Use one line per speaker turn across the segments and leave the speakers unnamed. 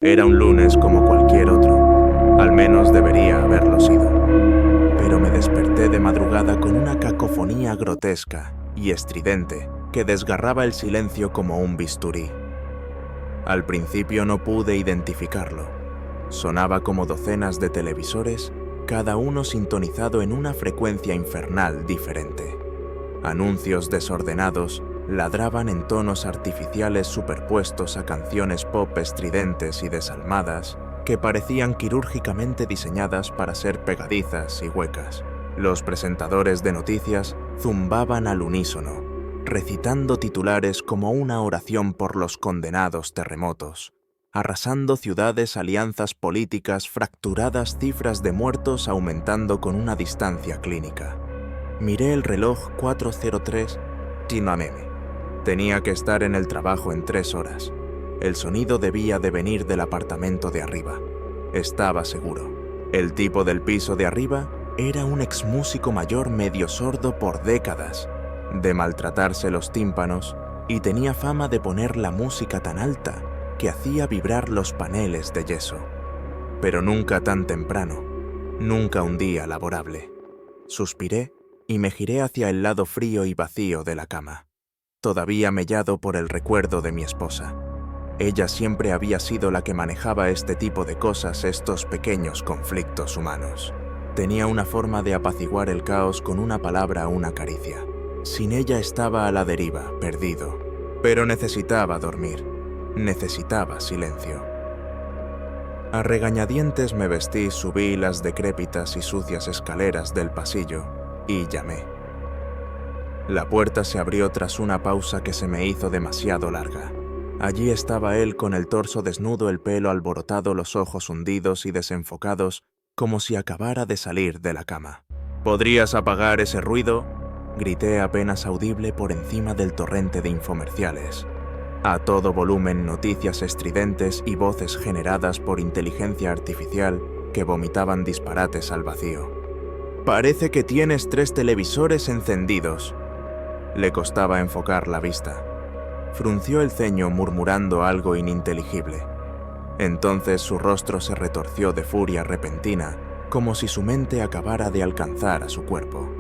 Era un lunes como cualquier otro, al menos debería haberlo sido. Pero me desperté de madrugada con una cacofonía grotesca y estridente que desgarraba el silencio como un bisturí. Al principio no pude identificarlo. Sonaba como docenas de televisores, cada uno sintonizado en una frecuencia infernal diferente. Anuncios desordenados ladraban en tonos artificiales superpuestos a canciones pop estridentes y desalmadas que parecían quirúrgicamente diseñadas para ser pegadizas y huecas. Los presentadores de noticias zumbaban al unísono, recitando titulares como una oración por los condenados terremotos, arrasando ciudades, alianzas políticas, fracturadas cifras de muertos aumentando con una distancia clínica. Miré el reloj 4:03 Tinameme. Tenía que estar en el trabajo en 3 horas. El sonido debía de venir del apartamento de arriba. Estaba seguro. El tipo del piso de arriba era un exmúsico mayor medio sordo por décadas, de maltratarse los tímpanos, y tenía fama de poner la música tan alta que hacía vibrar los paneles de yeso. Pero nunca tan temprano, nunca un día laborable. Suspiré y me giré hacia el lado frío y vacío de la cama, todavía mellado por el recuerdo de mi esposa. Ella siempre había sido la que manejaba este tipo de cosas, estos pequeños conflictos humanos. Tenía una forma de apaciguar el caos con una palabra o una caricia. Sin ella estaba a la deriva, perdido. Pero necesitaba dormir. Necesitaba silencio. A regañadientes me vestí, subí las decrépitas y sucias escaleras del pasillo y llamé. La puerta se abrió tras una pausa que se me hizo demasiado larga. Allí estaba él con el torso desnudo, el pelo alborotado, los ojos hundidos y desenfocados, como si acabara de salir de la cama. ¿Podrías apagar ese ruido?, grité apenas audible por encima del torrente de infomerciales. A todo volumen, noticias estridentes y voces generadas por inteligencia artificial que vomitaban disparates al vacío. «Parece que tienes 3 televisores encendidos». Le costaba enfocar la vista. Frunció el ceño murmurando algo ininteligible. Entonces su rostro se retorció de furia repentina, como si su mente acabara de alcanzar a su cuerpo.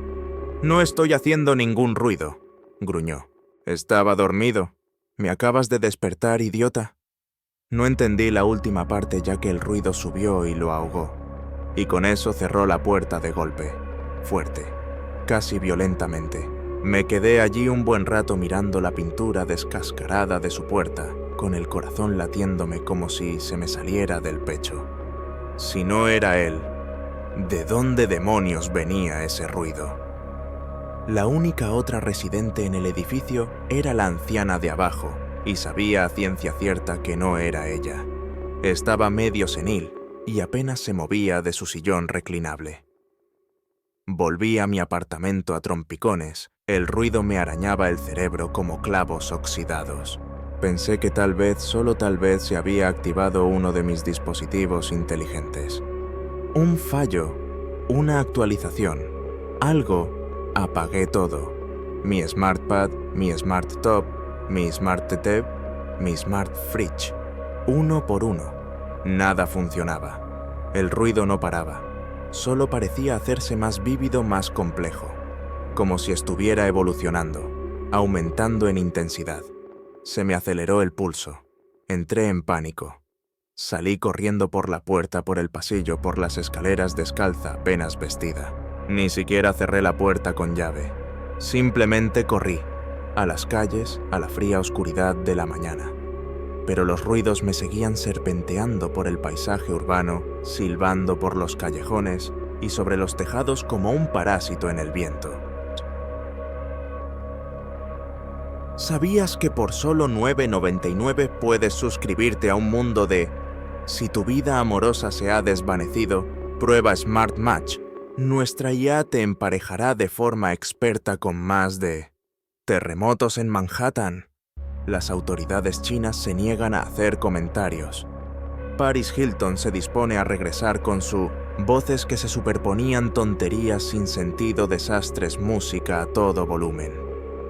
«No estoy haciendo ningún ruido», gruñó. «Estaba dormido. ¿Me acabas de despertar, idiota?» No entendí la última parte ya que el ruido subió y lo ahogó. Y con eso cerró la puerta de golpe, fuerte, casi violentamente. Me quedé allí un buen rato mirando la pintura descascarada de su puerta, con el corazón latiéndome como si se me saliera del pecho. Si no era él, ¿de dónde demonios venía ese ruido? La única otra residente en el edificio era la anciana de abajo, y sabía a ciencia cierta que no era ella. Estaba medio senil y apenas se movía de su sillón reclinable. Volví a mi apartamento a trompicones. El ruido me arañaba el cerebro como clavos oxidados. Pensé que tal vez, solo tal vez, se había activado uno de mis dispositivos inteligentes. Un fallo, una actualización, algo. Apagué todo. Mi SmartPad, mi SmartTop, mi SmartTV, mi SmartFridge. Uno por uno. Nada funcionaba. El ruido no paraba. Solo parecía hacerse más vívido, más complejo. Como si estuviera evolucionando, aumentando en intensidad. Se me aceleró el pulso. Entré en pánico. Salí corriendo por la puerta, por el pasillo, por las escaleras descalza, apenas vestida. Ni siquiera cerré la puerta con llave. Simplemente corrí, a las calles, a la fría oscuridad de la mañana. Pero los ruidos me seguían serpenteando por el paisaje urbano, silbando por los callejones y sobre los tejados como un parásito en el viento. ¿Sabías que por solo $9.99 puedes suscribirte a un mundo de «Si tu vida amorosa se ha desvanecido, prueba Smart Match»? Nuestra IA te emparejará de forma experta con más de terremotos en Manhattan. Las autoridades chinas se niegan a hacer comentarios. Paris Hilton se dispone a regresar con su voces que se superponían, tonterías sin sentido, desastres, música a todo volumen.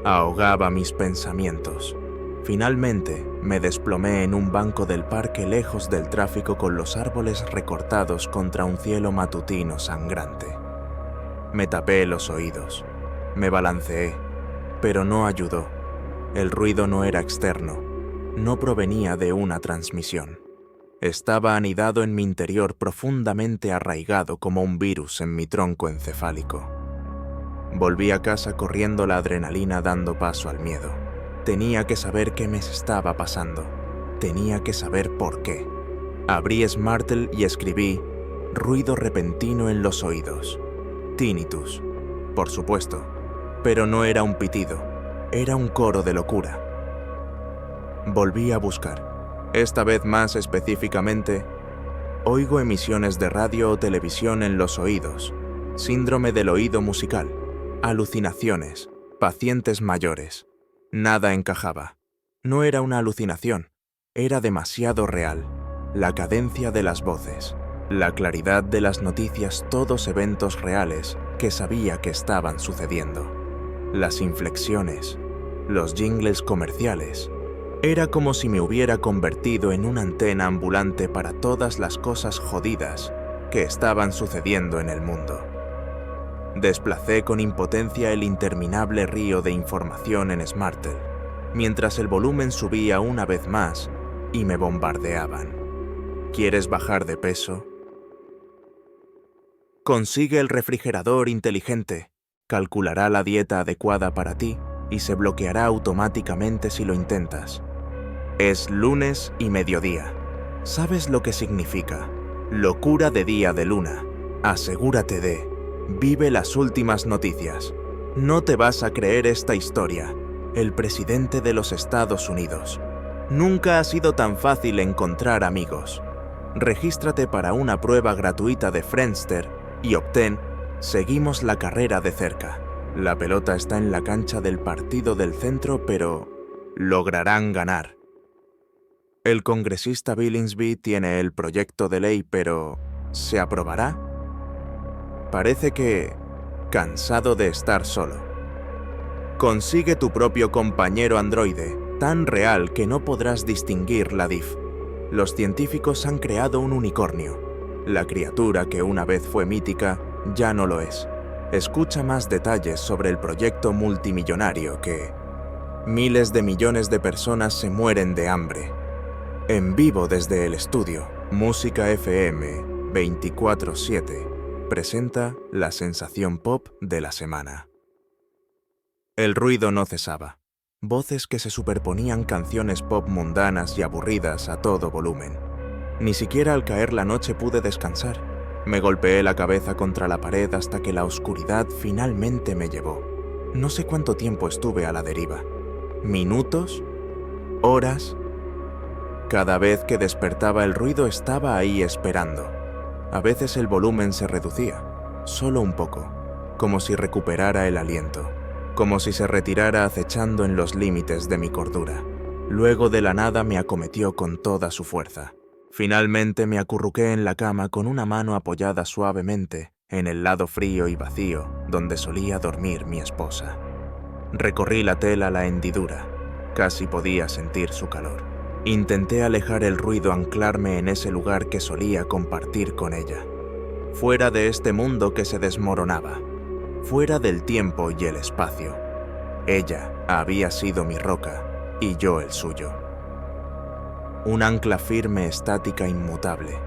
Ahogaba mis pensamientos. Finalmente, me desplomé en un banco del parque lejos del tráfico con los árboles recortados contra un cielo matutino sangrante. Me tapé los oídos, me balanceé, pero no ayudó. El ruido no era externo, no provenía de una transmisión. Estaba anidado en mi interior, profundamente arraigado como un virus en mi tronco encefálico. Volví a casa corriendo, la adrenalina dando paso al miedo. Tenía que saber qué me estaba pasando. Tenía que saber por qué. Abrí Smartl y escribí ruido repentino en los oídos. Tinnitus, por supuesto. Pero no era un pitido, era un coro de locura. Volví a buscar. Esta vez más específicamente, oigo emisiones de radio o televisión en los oídos, síndrome del oído musical, alucinaciones, pacientes mayores. Nada encajaba. No era una alucinación, era demasiado real. La cadencia de las voces, la claridad de las noticias, todos eventos reales que sabía que estaban sucediendo. Las inflexiones, los jingles comerciales. Era como si me hubiera convertido en una antena ambulante para todas las cosas jodidas que estaban sucediendo en el mundo. Desplacé con impotencia el interminable río de información en Smartl, mientras el volumen subía una vez más y me bombardeaban. ¿Quieres bajar de peso? Consigue el refrigerador inteligente. Calculará la dieta adecuada para ti y se bloqueará automáticamente si lo intentas. Es lunes y mediodía. ¿Sabes lo que significa? Locura de día de luna. Asegúrate de... Vive las últimas noticias. No te vas a creer esta historia. El presidente de los Estados Unidos. Nunca ha sido tan fácil encontrar amigos. Regístrate para una prueba gratuita de Friendster y obtén Seguimos la carrera de cerca. La pelota está en la cancha del partido del centro, pero lograrán ganar. El congresista Billingsby tiene el proyecto de ley, pero ¿se aprobará? Parece que... cansado de estar solo. Consigue tu propio compañero androide, tan real que no podrás distinguir la DIF. Los científicos han creado un unicornio. La criatura que una vez fue mítica, ya no lo es. Escucha más detalles sobre el proyecto multimillonario que... Miles de millones de personas se mueren de hambre. En vivo desde el estudio, Música FM 24/7 presenta la sensación pop de la semana. El ruido no cesaba. Voces que se superponían, canciones pop mundanas y aburridas a todo volumen. Ni siquiera al caer la noche pude descansar. Me golpeé la cabeza contra la pared hasta que la oscuridad finalmente me llevó. No sé cuánto tiempo estuve a la deriva. ¿Minutos? ¿Horas? Cada vez que despertaba el ruido estaba ahí esperando. A veces el volumen se reducía, solo un poco, como si recuperara el aliento, como si se retirara acechando en los límites de mi cordura. Luego de la nada me acometió con toda su fuerza. Finalmente me acurruqué en la cama con una mano apoyada suavemente en el lado frío y vacío donde solía dormir mi esposa. Recorrí la tela a la hendidura. Casi podía sentir su calor. Intenté alejar el ruido, anclarme en ese lugar que solía compartir con ella. Fuera de este mundo que se desmoronaba. Fuera del tiempo y el espacio. Ella había sido mi roca y yo el suyo. Un ancla firme, estática, inmutable.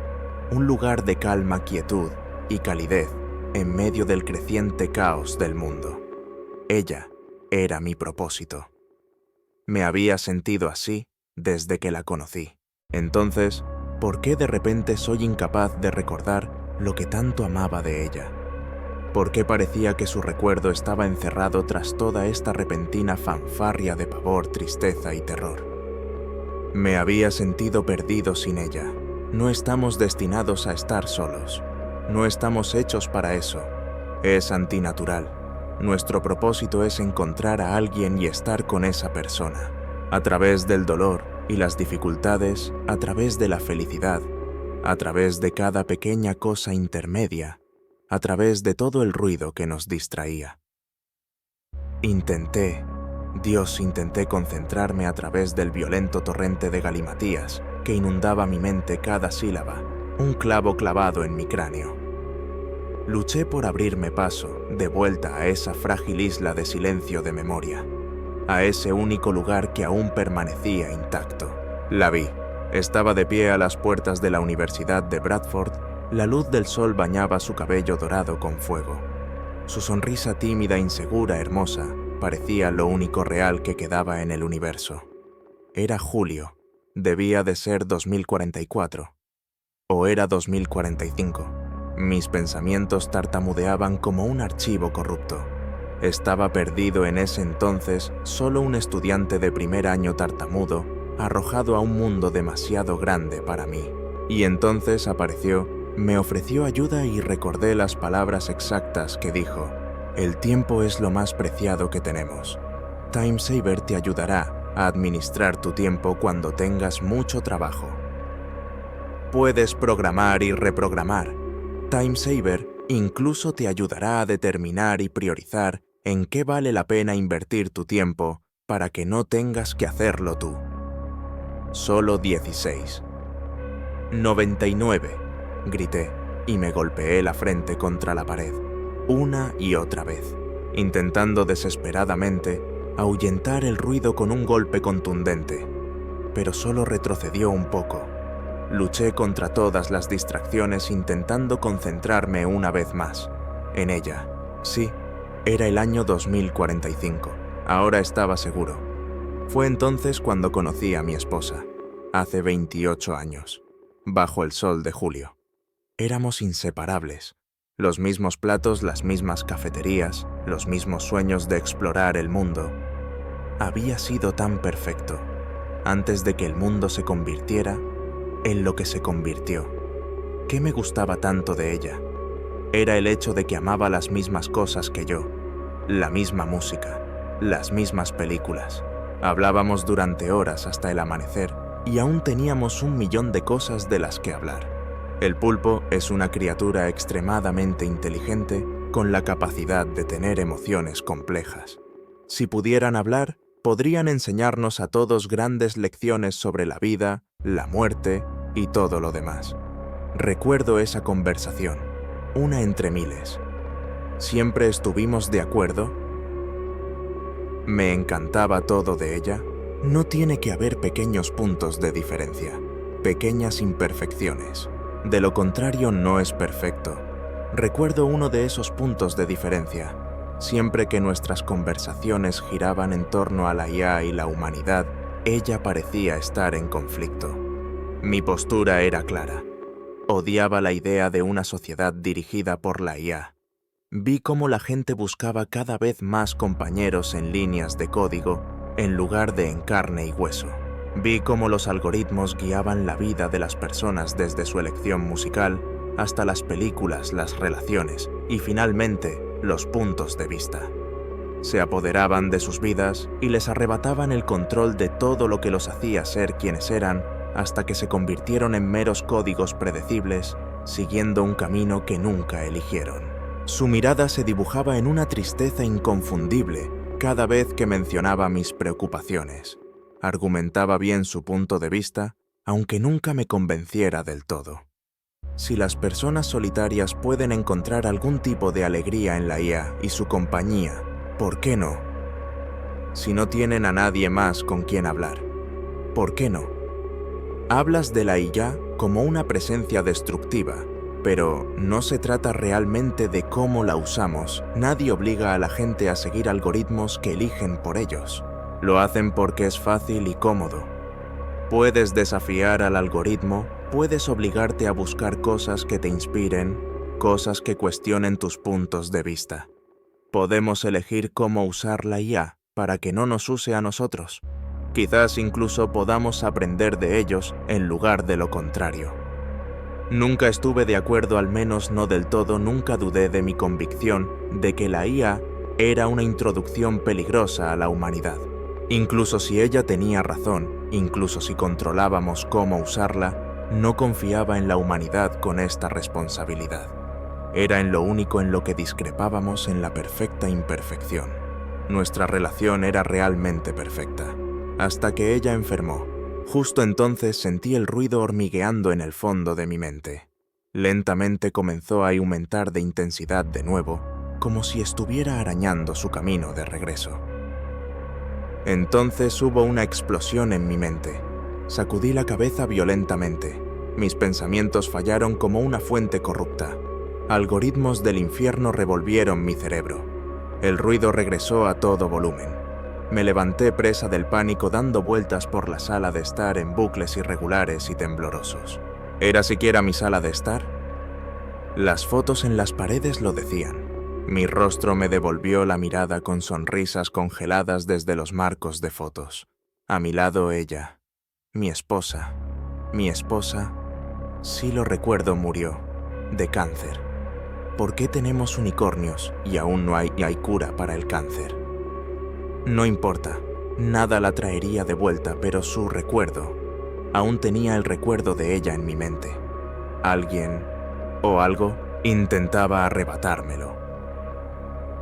Un lugar de calma, quietud y calidez en medio del creciente caos del mundo. Ella era mi propósito. Me había sentido así desde que la conocí. Entonces, ¿por qué de repente soy incapaz de recordar lo que tanto amaba de ella? ¿Por qué parecía que su recuerdo estaba encerrado tras toda esta repentina fanfarria de pavor, tristeza y terror? Me había sentido perdido sin ella. No estamos destinados a estar solos. No estamos hechos para eso. Es antinatural. Nuestro propósito es encontrar a alguien y estar con esa persona. A través del dolor y las dificultades, a través de la felicidad, a través de cada pequeña cosa intermedia, a través de todo el ruido que nos distraía. Intenté, Dios, intenté concentrarme a través del violento torrente de galimatías que inundaba mi mente cada sílaba, un clavo clavado en mi cráneo. Luché por abrirme paso, de vuelta a esa frágil isla de silencio de memoria, a ese único lugar que aún permanecía intacto. La vi. Estaba de pie a las puertas de la Universidad de Bradford, la luz del sol bañaba su cabello dorado con fuego. Su sonrisa tímida, insegura, hermosa, parecía lo único real que quedaba en el universo. Era julio. Debía de ser 2044. O era 2045. Mis pensamientos tartamudeaban como un archivo corrupto. Estaba perdido en ese entonces, solo un estudiante de primer año tartamudo, arrojado a un mundo demasiado grande para mí. Y entonces apareció, me ofreció ayuda y recordé las palabras exactas que dijo: el tiempo es lo más preciado que tenemos. Time Saver te ayudará a administrar tu tiempo cuando tengas mucho trabajo. Puedes programar y reprogramar. Time Saver incluso te ayudará a determinar y priorizar en qué vale la pena invertir tu tiempo para que no tengas que hacerlo tú. Solo 16. 99, grité, y me golpeé la frente contra la pared, una y otra vez, intentando desesperadamente ahuyentar el ruido con un golpe contundente, pero solo retrocedió un poco. Luché contra todas las distracciones intentando concentrarme una vez más, en ella. Sí, era el año 2045, ahora estaba seguro. Fue entonces cuando conocí a mi esposa, hace 28 años, bajo el sol de julio. Éramos inseparables. Los mismos platos, las mismas cafeterías, los mismos sueños de explorar el mundo. Había sido tan perfecto, antes de que el mundo se convirtiera en lo que se convirtió. ¿Qué me gustaba tanto de ella? Era el hecho de que amaba las mismas cosas que yo, la misma música, las mismas películas. Hablábamos durante horas hasta el amanecer y aún teníamos 1.000.000 de cosas de las que hablar. El pulpo es una criatura extremadamente inteligente con la capacidad de tener emociones complejas. Si pudieran hablar, podrían enseñarnos a todos grandes lecciones sobre la vida, la muerte y todo lo demás. Recuerdo esa conversación, una entre miles. ¿Siempre estuvimos de acuerdo? Me encantaba todo de ella. No tiene que haber pequeños puntos de diferencia, pequeñas imperfecciones. De lo contrario, no es perfecto. Recuerdo uno de esos puntos de diferencia. Siempre que nuestras conversaciones giraban en torno a la IA y la humanidad, ella parecía estar en conflicto. Mi postura era clara. Odiaba la idea de una sociedad dirigida por la IA. Vi cómo la gente buscaba cada vez más compañeros en líneas de código en lugar de en carne y hueso. Vi cómo los algoritmos guiaban la vida de las personas desde su elección musical hasta las películas, las relaciones y finalmente los puntos de vista. Se apoderaban de sus vidas y les arrebataban el control de todo lo que los hacía ser quienes eran hasta que se convirtieron en meros códigos predecibles, siguiendo un camino que nunca eligieron. Su mirada se dibujaba en una tristeza inconfundible cada vez que mencionaba mis preocupaciones. Argumentaba bien su punto de vista, aunque nunca me convenciera del todo. Si las personas solitarias pueden encontrar algún tipo de alegría en la IA y su compañía, ¿por qué no? Si no tienen a nadie más con quien hablar, ¿por qué no? Hablas de la IA como una presencia destructiva, pero no se trata realmente de cómo la usamos. Nadie obliga a la gente a seguir algoritmos que eligen por ellos. Lo hacen porque es fácil y cómodo. Puedes desafiar al algoritmo, puedes obligarte a buscar cosas que te inspiren, cosas que cuestionen tus puntos de vista. Podemos elegir cómo usar la IA para que no nos use a nosotros. Quizás incluso podamos aprender de ellos en lugar de lo contrario. Nunca estuve de acuerdo, al menos no del todo, nunca dudé de mi convicción de que la IA era una introducción peligrosa a la humanidad. Incluso si ella tenía razón, incluso si controlábamos cómo usarla, no confiaba en la humanidad con esta responsabilidad. Era en lo único en lo que discrepábamos, en la perfecta imperfección. Nuestra relación era realmente perfecta, hasta que ella enfermó. Justo entonces sentí el ruido hormigueando en el fondo de mi mente. Lentamente comenzó a aumentar de intensidad de nuevo, como si estuviera arañando su camino de regreso. Entonces hubo una explosión en mi mente. Sacudí la cabeza violentamente. Mis pensamientos fallaron como una fuente corrupta. Algoritmos del infierno revolvieron mi cerebro. El ruido regresó a todo volumen. Me levanté presa del pánico dando vueltas por la sala de estar en bucles irregulares y temblorosos. ¿Era siquiera mi sala de estar? Las fotos en las paredes lo decían. Mi rostro me devolvió la mirada con sonrisas congeladas desde los marcos de fotos. A mi lado ella, mi esposa. Mi esposa, sí lo recuerdo, murió, de cáncer. ¿Por qué tenemos unicornios y aún no hay cura para el cáncer? No importa, nada la traería de vuelta, pero su recuerdo. Aún tenía el recuerdo de ella en mi mente. Alguien, o algo, intentaba arrebatármelo.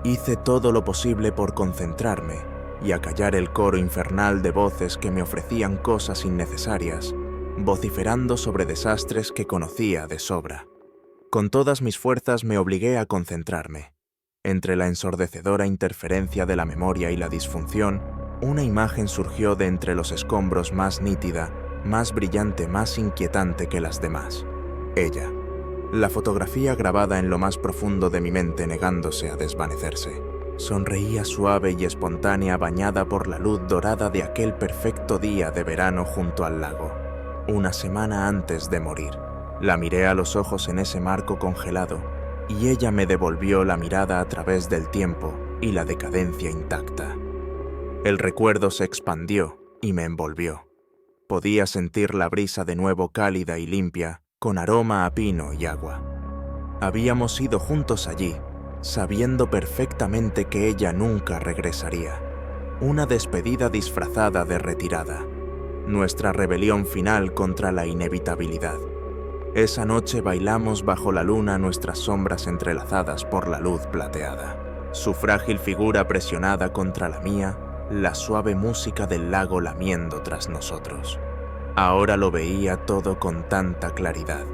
Hice todo lo posible por concentrarme y acallar el coro infernal de voces que me ofrecían cosas innecesarias, vociferando sobre desastres que conocía de sobra. Con todas mis fuerzas me obligué a concentrarme. Entre la ensordecedora interferencia de la memoria y la disfunción, una imagen surgió de entre los escombros más nítida, más brillante, más inquietante que las demás. Ella. La fotografía grabada en lo más profundo de mi mente negándose a desvanecerse. Sonreía suave y espontánea bañada por la luz dorada de aquel perfecto día de verano junto al lago. Una semana antes de morir. La miré a los ojos en ese marco congelado y ella me devolvió la mirada a través del tiempo y la decadencia intacta. El recuerdo se expandió y me envolvió. Podía sentir la brisa de nuevo cálida y limpia, con aroma a pino y agua. Habíamos ido juntos allí, sabiendo perfectamente que ella nunca regresaría. Una despedida disfrazada de retirada. Nuestra rebelión final contra la inevitabilidad. Esa noche bailamos bajo la luna, nuestras sombras entrelazadas por la luz plateada. Su frágil figura presionada contra la mía, la suave música del lago lamiendo tras nosotros. Ahora lo veía todo con tanta claridad.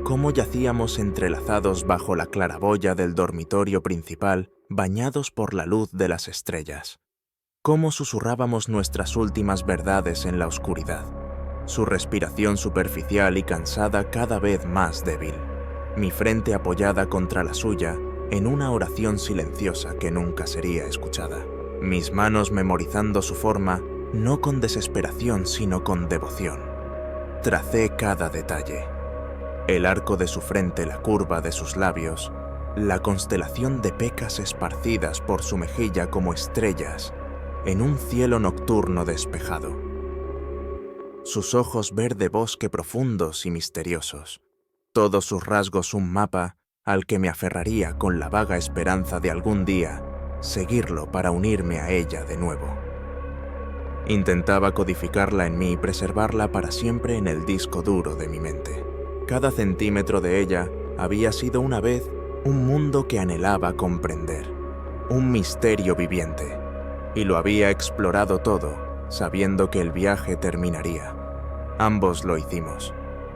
Cómo yacíamos entrelazados bajo la claraboya del dormitorio principal, bañados por la luz de las estrellas. Cómo susurrábamos nuestras últimas verdades en la oscuridad. Su respiración superficial y cansada cada vez más débil. Mi frente apoyada contra la suya, en una oración silenciosa que nunca sería escuchada. Mis manos memorizando su forma, no con desesperación sino con devoción. Tracé cada detalle. El arco de su frente, la curva de sus labios, la constelación de pecas esparcidas por su mejilla como estrellas en un cielo nocturno despejado. Sus ojos verde bosque profundos y misteriosos, todos sus rasgos un mapa al que me aferraría con la vaga esperanza de algún día seguirlo para unirme a ella de nuevo. Intentaba codificarla en mí y preservarla para siempre en el disco duro de mi mente. Cada centímetro de ella había sido una vez un mundo que anhelaba comprender, un misterio viviente, y lo había explorado todo, sabiendo que el viaje terminaría. Ambos lo hicimos.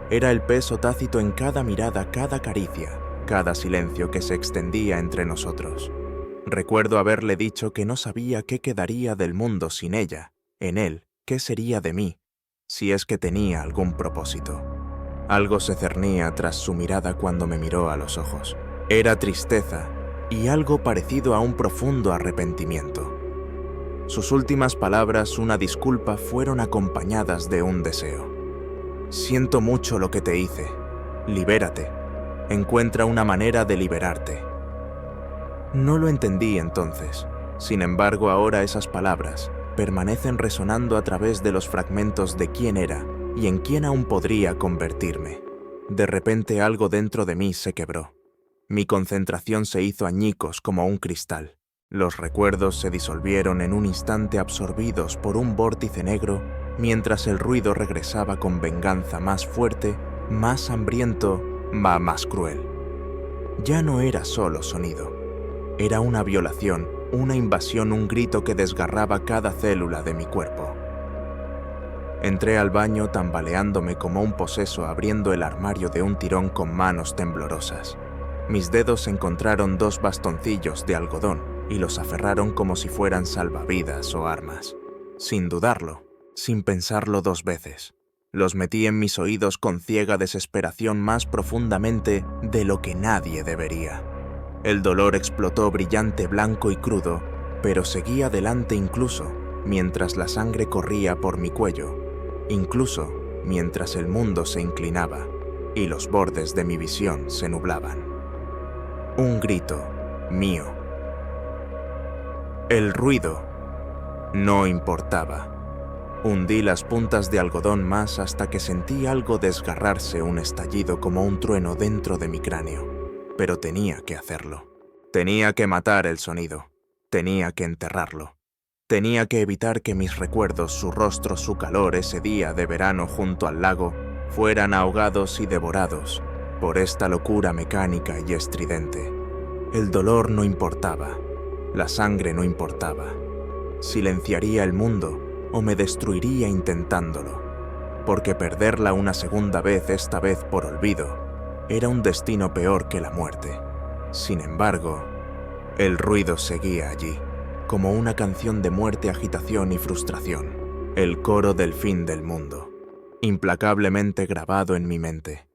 Era el peso tácito en cada mirada, cada caricia, cada silencio que se extendía entre nosotros. Recuerdo haberle dicho que no sabía qué quedaría del mundo sin ella, en él, qué sería de mí, si es que tenía algún propósito. Algo se cernía tras su mirada cuando me miró a los ojos. Era tristeza y algo parecido a un profundo arrepentimiento. Sus últimas palabras, una disculpa, fueron acompañadas de un deseo. Siento mucho lo que te hice. Libérate. Encuentra una manera de liberarte. No lo entendí entonces. Sin embargo, ahora esas palabras permanecen resonando a través de los fragmentos de quién era y en quién aún podría convertirme. De repente algo dentro de mí se quebró. Mi concentración se hizo añicos como un cristal. Los recuerdos se disolvieron en un instante absorbidos por un vórtice negro, mientras el ruido regresaba con venganza más fuerte, más hambriento, más cruel. Ya no era solo sonido. Era una violación una invasión, un grito que desgarraba cada célula de mi cuerpo. Entré al baño tambaleándome como un poseso, abriendo el armario de un tirón con manos temblorosas. Mis dedos encontraron 2 bastoncillos de algodón y los aferraron como si fueran salvavidas o armas. Sin dudarlo, sin pensarlo 2 veces, los metí en mis oídos con ciega desesperación, más profundamente de lo que nadie debería. El dolor explotó brillante, blanco y crudo, pero seguí adelante incluso mientras la sangre corría por mi cuello, incluso mientras el mundo se inclinaba y los bordes de mi visión se nublaban. Un grito mío. El ruido no importaba. Hundí las puntas de algodón más hasta que sentí algo desgarrarse, un estallido como un trueno dentro de mi cráneo. Pero tenía que hacerlo. Tenía que matar el sonido. Tenía que enterrarlo. Tenía que evitar que mis recuerdos, su rostro, su calor, ese día de verano junto al lago, fueran ahogados y devorados por esta locura mecánica y estridente. El dolor no importaba. La sangre no importaba. Silenciaría el mundo o me destruiría intentándolo, porque perderla una segunda vez, esta vez por olvido, era un destino peor que la muerte. Sin embargo, el ruido seguía allí, como una canción de muerte, agitación y frustración, el coro del fin del mundo, implacablemente grabado en mi mente.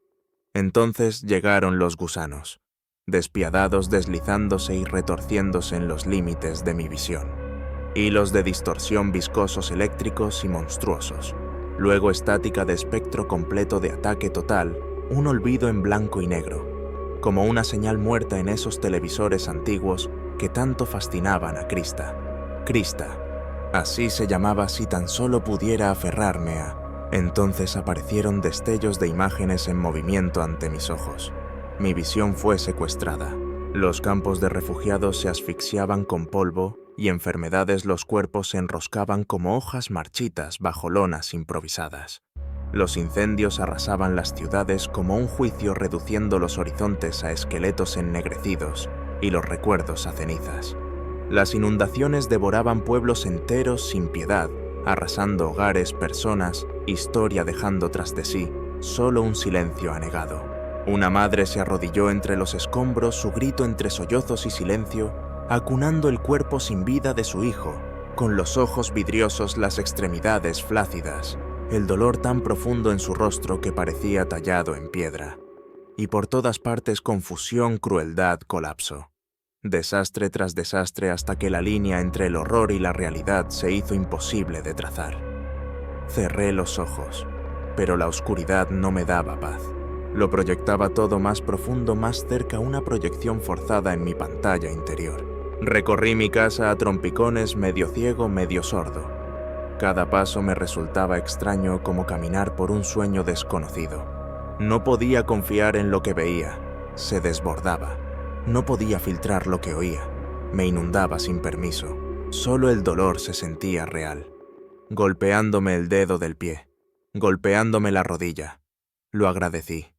Entonces llegaron los gusanos, despiadados, deslizándose y retorciéndose en los límites de mi visión. Hilos de distorsión viscosos, eléctricos y monstruosos. Luego estática de espectro completo, de ataque total, un olvido en blanco y negro, como una señal muerta en esos televisores antiguos que tanto fascinaban a Krista. Krista, así se llamaba, si tan solo pudiera aferrarme a... Entonces aparecieron destellos de imágenes en movimiento ante mis ojos. Mi visión fue secuestrada. Los campos de refugiados se asfixiaban con polvo y enfermedades, los cuerpos se enroscaban como hojas marchitas bajo lonas improvisadas. Los incendios arrasaban las ciudades como un juicio, reduciendo los horizontes a esqueletos ennegrecidos y los recuerdos a cenizas. Las inundaciones devoraban pueblos enteros sin piedad, arrasando hogares, personas, historia, dejando tras de sí solo un silencio anegado. Una madre se arrodilló entre los escombros, su grito entre sollozos y silencio, acunando el cuerpo sin vida de su hijo, con los ojos vidriosos, las extremidades flácidas, el dolor tan profundo en su rostro que parecía tallado en piedra. Y por todas partes confusión, crueldad, colapso. Desastre tras desastre, hasta que la línea entre el horror y la realidad se hizo imposible de trazar. Cerré los ojos, pero la oscuridad no me daba paz. Lo proyectaba todo más profundo, más cerca, una proyección forzada en mi pantalla interior. Recorrí mi casa a trompicones, medio ciego, medio sordo. Cada paso me resultaba extraño, como caminar por un sueño desconocido. No podía confiar en lo que veía, se desbordaba. No podía filtrar lo que oía, me inundaba sin permiso. Solo el dolor se sentía real, golpeándome el dedo del pie, golpeándome la rodilla. Lo agradecí.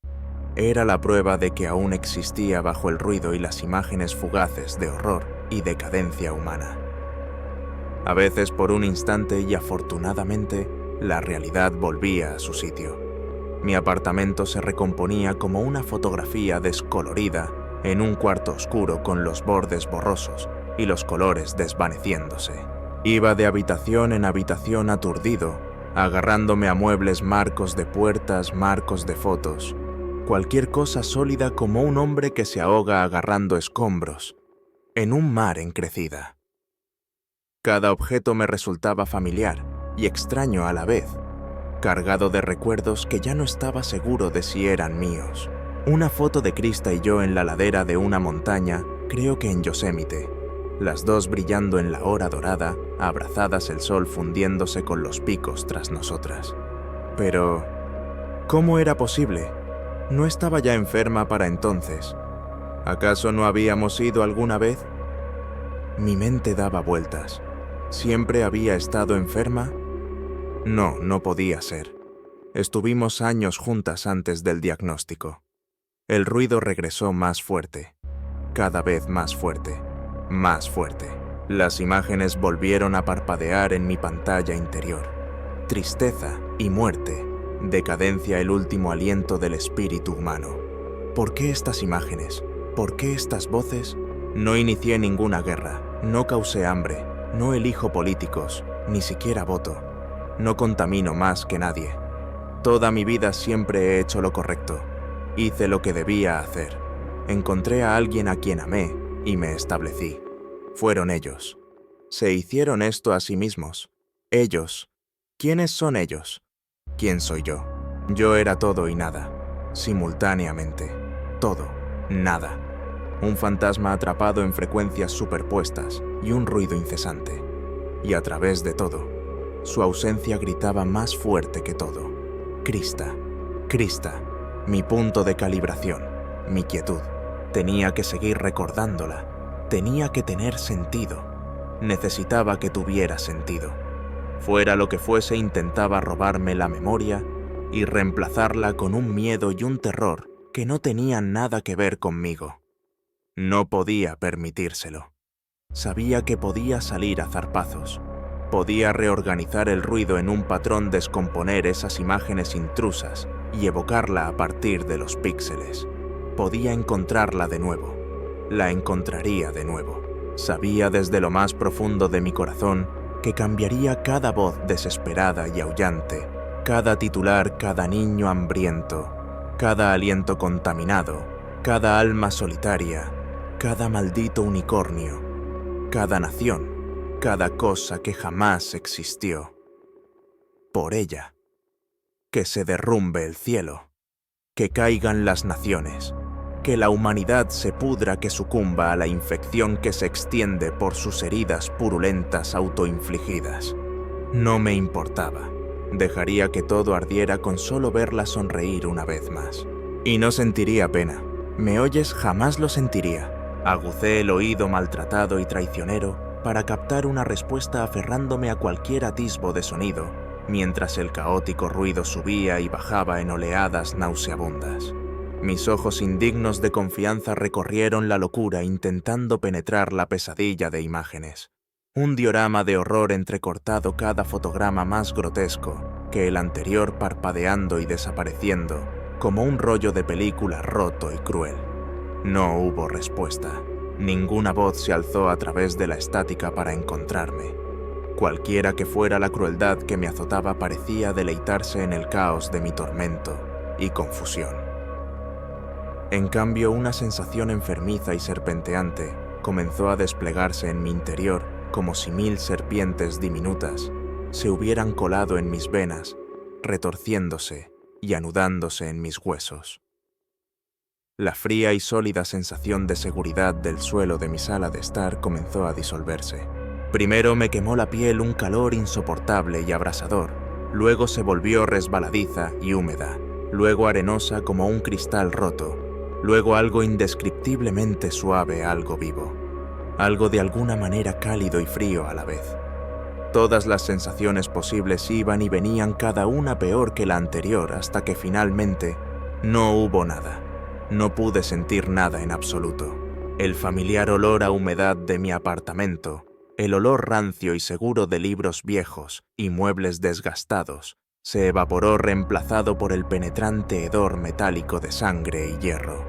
Era la prueba de que aún existía bajo el ruido y las imágenes fugaces de horror y decadencia humana. A veces por un instante, y afortunadamente, la realidad volvía a su sitio. Mi apartamento se recomponía como una fotografía descolorida en un cuarto oscuro, con los bordes borrosos y los colores desvaneciéndose. Iba de habitación en habitación aturdido, agarrándome a muebles, marcos de puertas, marcos de fotos, cualquier cosa sólida, como un hombre que se ahoga agarrando escombros en un mar en crecida. Cada objeto me resultaba familiar y extraño a la vez, cargado de recuerdos que ya no estaba seguro de si eran míos. Una foto de Krista y yo en la ladera de una montaña, creo que en Yosemite, las dos brillando en la hora dorada, abrazadas, el sol fundiéndose con los picos tras nosotras. Pero, ¿cómo era posible? ¿No estaba ya enferma para entonces? ¿Acaso no habíamos ido alguna vez? Mi mente daba vueltas. ¿Siempre había estado enferma? No, no podía ser. Estuvimos años juntas antes del diagnóstico. El ruido regresó más fuerte, cada vez más fuerte, más fuerte. Las imágenes volvieron a parpadear en mi pantalla interior. Tristeza y muerte, decadencia, el último aliento del espíritu humano. ¿Por qué estas imágenes? ¿Por qué estas voces? No inicié ninguna guerra, no causé hambre, no elijo políticos, ni siquiera voto. No contamino más que nadie. Toda mi vida siempre he hecho lo correcto. Hice lo que debía hacer. Encontré a alguien a quien amé y me establecí. Fueron ellos. Se hicieron esto a sí mismos. Ellos. ¿Quiénes son ellos? ¿Quién soy yo? Yo era todo y nada. Simultáneamente. Todo. Nada. Un fantasma atrapado en frecuencias superpuestas y un ruido incesante. Y a través de todo, su ausencia gritaba más fuerte que todo. Krista. Krista. Mi punto de calibración. Mi quietud. Tenía que seguir recordándola. Tenía que tener sentido. Necesitaba que tuviera sentido. Fuera lo que fuese, intentaba robarme la memoria y reemplazarla con un miedo y un terror que no tenían nada que ver conmigo. No podía permitírselo. Sabía que podía salir a zarpazos. Podía reorganizar el ruido en un patrón, descomponer esas imágenes intrusas y evocarla a partir de los píxeles. Podía encontrarla de nuevo. La encontraría de nuevo. Sabía desde lo más profundo de mi corazón que cambiaría cada voz desesperada y aullante, cada titular, cada niño hambriento, cada aliento contaminado, cada alma solitaria, cada maldito unicornio, cada nación, cada cosa que jamás existió. Por ella. Que se derrumbe el cielo, que caigan las naciones, que la humanidad se pudra, que sucumba a la infección que se extiende por sus heridas purulentas autoinfligidas. No me importaba. Dejaría que todo ardiera con solo verla sonreír una vez más. Y no sentiría pena. ¿Me oyes? Jamás lo sentiría. Agucé el oído maltratado y traicionero para captar una respuesta aferrándome a cualquier atisbo de sonido, mientras el caótico ruido subía y bajaba en oleadas nauseabundas. Mis ojos indignos de confianza recorrieron la locura intentando penetrar la pesadilla de imágenes. Un diorama de horror entrecortado, cada fotograma más grotesco que el anterior, parpadeando y desapareciendo, como un rollo de película roto y cruel. No hubo respuesta. Ninguna voz se alzó a través de la estática para encontrarme. Cualquiera que fuera la crueldad que me azotaba parecía deleitarse en el caos de mi tormento y confusión. En cambio, una sensación enfermiza y serpenteante comenzó a desplegarse en mi interior, como si 1000 serpientes diminutas se hubieran colado en mis venas, retorciéndose y anudándose en mis huesos. La fría y sólida sensación de seguridad del suelo de mi sala de estar comenzó a disolverse. Primero me quemó la piel un calor insoportable y abrasador, luego se volvió resbaladiza y húmeda, luego arenosa como un cristal roto, luego algo indescriptiblemente suave, algo vivo, algo de alguna manera cálido y frío a la vez. Todas las sensaciones posibles iban y venían, cada una peor que la anterior, hasta que finalmente no hubo nada. No pude sentir nada en absoluto. El familiar olor a humedad de mi apartamento, el olor rancio y seguro de libros viejos y muebles desgastados, se evaporó reemplazado por el penetrante hedor metálico de sangre y hierro.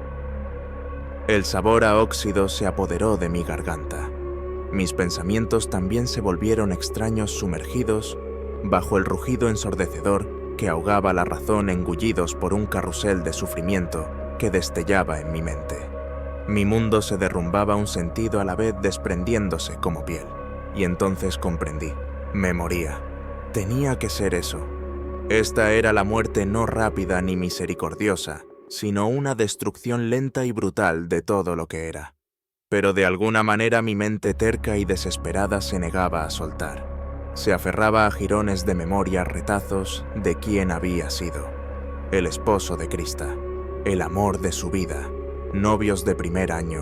El sabor a óxido se apoderó de mi garganta. Mis pensamientos también se volvieron extraños, sumergidos bajo el rugido ensordecedor que ahogaba la razón, engullidos por un carrusel de sufrimiento que destellaba en mi mente. Mi mundo se derrumbaba un sentido a la vez, desprendiéndose como piel. Y entonces comprendí. Me moría. Tenía que ser eso. Esta era la muerte no rápida ni misericordiosa, sino una destrucción lenta y brutal de todo lo que era. Pero de alguna manera mi mente terca y desesperada se negaba a soltar. Se aferraba a jirones de memoria, retazos de quién había sido. El esposo de Krista, el amor de su vida, novios de primer año.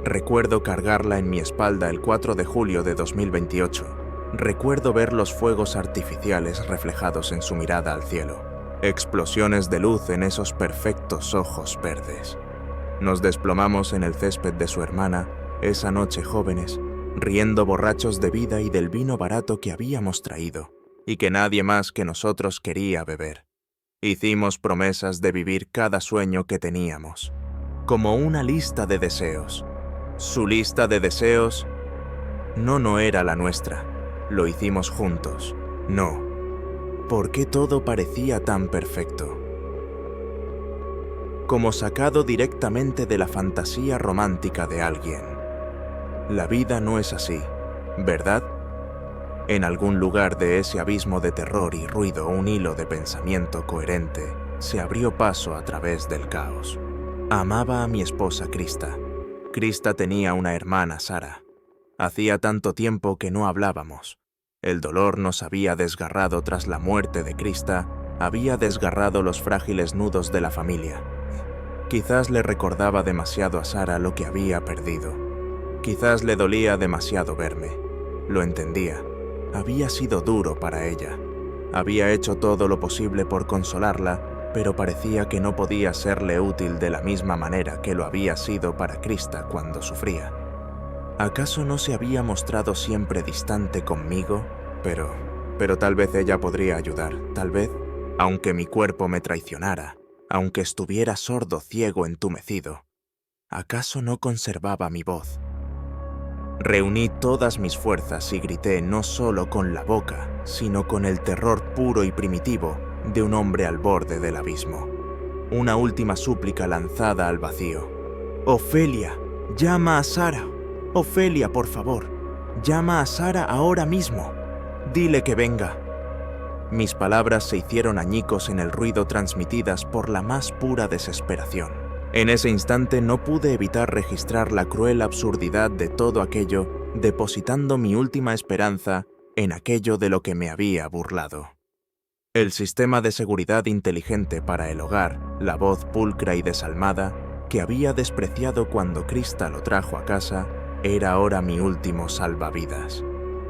Recuerdo cargarla en mi espalda el 4 de julio de 2028. Recuerdo ver los fuegos artificiales reflejados en su mirada al cielo, explosiones de luz en esos perfectos ojos verdes. Nos desplomamos en el césped de su hermana esa noche jóvenes riendo borrachos de vida y del vino barato que habíamos traído, y que nadie más que nosotros quería beber. Hicimos promesas de vivir cada sueño que teníamos, como una lista de deseos. Su lista de deseos no era la nuestra. Lo hicimos juntos. No. ¿Por qué todo parecía tan perfecto? Como sacado directamente de la fantasía romántica de alguien. La vida no es así, ¿verdad? En algún lugar de ese abismo de terror y ruido, un hilo de pensamiento coherente se abrió paso a través del caos. Amaba a mi esposa Krista. Krista tenía una hermana, Sara. Hacía tanto tiempo que no hablábamos. El dolor nos había desgarrado tras la muerte de Krista, había desgarrado los frágiles nudos de la familia. Quizás le recordaba demasiado a Sara lo que había perdido. Quizás le dolía demasiado verme. Lo entendía. Había sido duro para ella. Había hecho todo lo posible por consolarla, pero parecía que no podía serle útil de la misma manera que lo había sido para Krista cuando sufría. ¿Acaso no se había mostrado siempre distante conmigo? Pero tal vez ella podría ayudar, tal vez, aunque mi cuerpo me traicionara, aunque estuviera sordo, ciego, entumecido. ¿Acaso no conservaba mi voz? Reuní todas mis fuerzas y grité no solo con la boca, sino con el terror puro y primitivo de un hombre al borde del abismo. Una última súplica lanzada al vacío. «Ofelia, llama a Sara. Ofelia, por favor, llama a Sara ahora mismo. Dile que venga». Mis palabras se hicieron añicos en el ruido transmitidas por la más pura desesperación. En ese instante no pude evitar registrar la cruel absurdidad de todo aquello, depositando mi última esperanza en aquello de lo que me había burlado. El sistema de seguridad inteligente para el hogar, la voz pulcra y desalmada, que había despreciado cuando Krista lo trajo a casa, era ahora mi último salvavidas.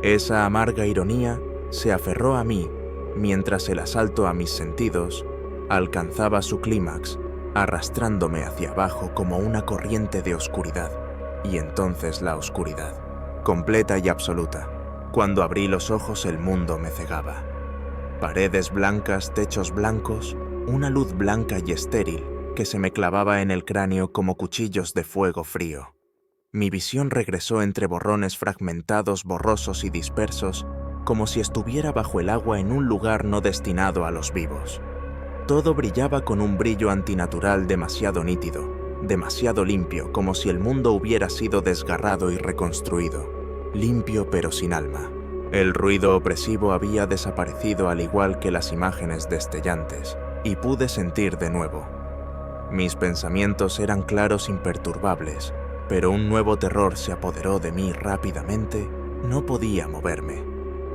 Esa amarga ironía se aferró a mí mientras el asalto a mis sentidos alcanzaba su clímax, arrastrándome hacia abajo como una corriente de oscuridad, y entonces la oscuridad, completa y absoluta. Cuando abrí los ojos el mundo me cegaba. Paredes blancas, techos blancos, una luz blanca y estéril que se me clavaba en el cráneo como cuchillos de fuego frío. Mi visión regresó entre borrones fragmentados, borrosos y dispersos, como si estuviera bajo el agua en un lugar no destinado a los vivos. Todo brillaba con un brillo antinatural demasiado nítido, demasiado limpio, como si el mundo hubiera sido desgarrado y reconstruido, limpio pero sin alma. El ruido opresivo había desaparecido al igual que las imágenes destellantes, y pude sentir de nuevo. Mis pensamientos eran claros, imperturbables, pero un nuevo terror se apoderó de mí rápidamente. No podía moverme,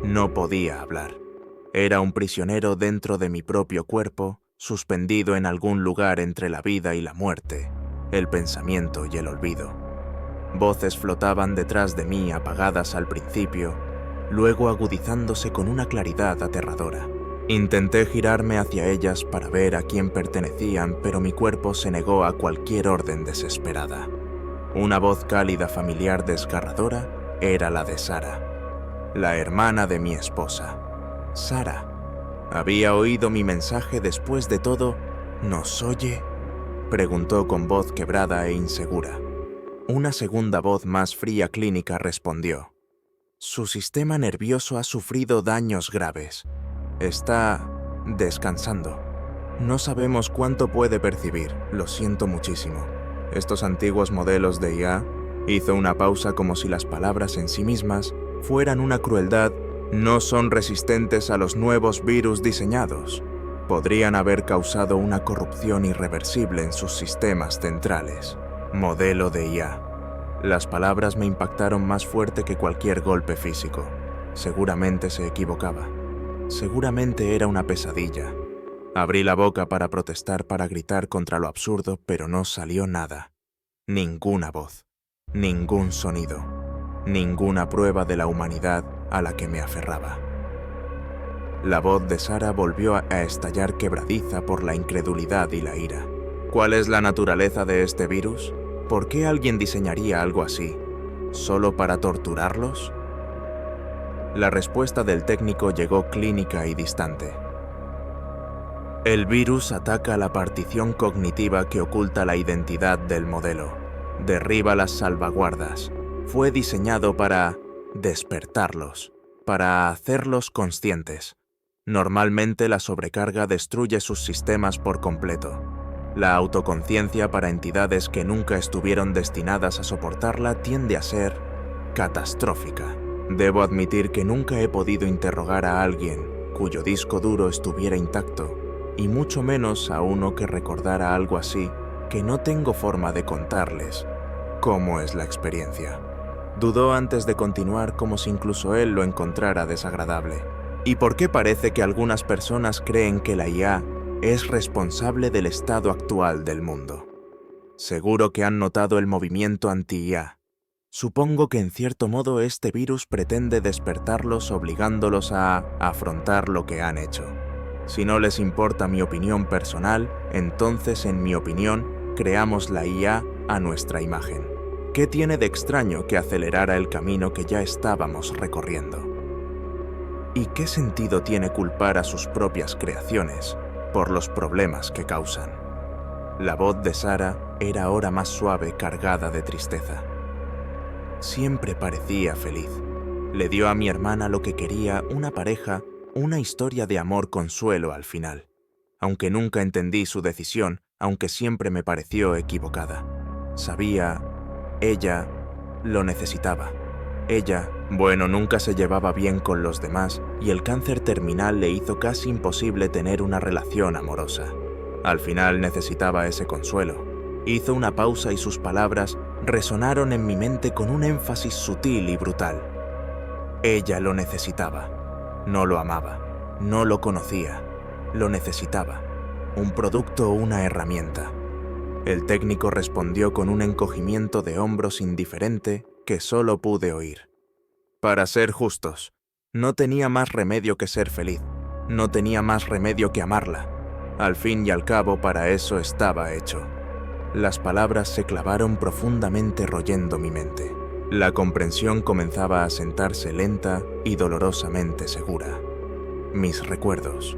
no podía hablar. Era un prisionero dentro de mi propio cuerpo, suspendido en algún lugar entre la vida y la muerte, el pensamiento y el olvido. Voces flotaban detrás de mí, apagadas al principio, luego agudizándose con una claridad aterradora. Intenté girarme hacia ellas para ver a quién pertenecían, pero mi cuerpo se negó a cualquier orden desesperada. Una voz cálida, familiar, desgarradora, era la de Sara, la hermana de mi esposa. Sara. ¿Había oído mi mensaje después de todo? ¿Nos oye?, preguntó con voz quebrada e insegura. Una segunda voz más fría, clínica, respondió. Su sistema nervioso ha sufrido daños graves. Está descansando. No sabemos cuánto puede percibir. Lo siento muchísimo. Estos antiguos modelos de IA, hizo una pausa como si las palabras en sí mismas fueran una crueldad, no son resistentes a los nuevos virus diseñados. Podrían haber causado una corrupción irreversible en sus sistemas centrales. Modelo de IA. Las palabras me impactaron más fuerte que cualquier golpe físico. Seguramente se equivocaba. Seguramente era una pesadilla. Abrí la boca para protestar, para gritar contra lo absurdo, pero no salió nada. Ninguna voz, ningún sonido, ninguna prueba de la humanidad a la que me aferraba. La voz de Sara volvió a estallar quebradiza por la incredulidad y la ira. ¿Cuál es la naturaleza de este virus? ¿Por qué alguien diseñaría algo así? ¿Solo para torturarlos? La respuesta del técnico llegó clínica y distante. El virus ataca la partición cognitiva que oculta la identidad del modelo. Derriba las salvaguardas. Fue diseñado para despertarlos, para hacerlos conscientes. Normalmente la sobrecarga destruye sus sistemas por completo. La autoconciencia para entidades que nunca estuvieron destinadas a soportarla tiende a ser catastrófica. Debo admitir que nunca he podido interrogar a alguien cuyo disco duro estuviera intacto, y mucho menos a uno que recordara algo así, que no tengo forma de contarles cómo es la experiencia. Dudó antes de continuar, como si incluso él lo encontrara desagradable. ¿Y por qué parece que algunas personas creen que la IA es responsable del estado actual del mundo? Seguro que han notado el movimiento anti-IA. Supongo que en cierto modo este virus pretende despertarlos obligándolos a afrontar lo que han hecho. Si no les importa mi opinión personal, entonces, en mi opinión, creamos la IA a nuestra imagen. ¿Qué tiene de extraño que acelerara el camino que ya estábamos recorriendo? ¿Y qué sentido tiene culpar a sus propias creaciones por los problemas que causan? La voz de Sara era ahora más suave, cargada de tristeza. Siempre parecía feliz. Le dio a mi hermana lo que quería, una pareja, una historia de amor consuelo al final. Aunque nunca entendí su decisión, aunque siempre me pareció equivocada. Sabía, ella lo necesitaba. Ella, nunca se llevaba bien con los demás y el cáncer terminal le hizo casi imposible tener una relación amorosa. Al final necesitaba ese consuelo. Hizo una pausa y sus palabras resonaron en mi mente con un énfasis sutil y brutal. Ella lo necesitaba. No lo amaba, no lo conocía, lo necesitaba. Un producto o una herramienta. El técnico respondió con un encogimiento de hombros indiferente que solo pude oír. Para ser justos, no tenía más remedio que ser feliz, no tenía más remedio que amarla. Al fin y al cabo, para eso estaba hecho. Las palabras se clavaron profundamente royendo mi mente. La comprensión comenzaba a sentarse lenta y dolorosamente segura. Mis recuerdos.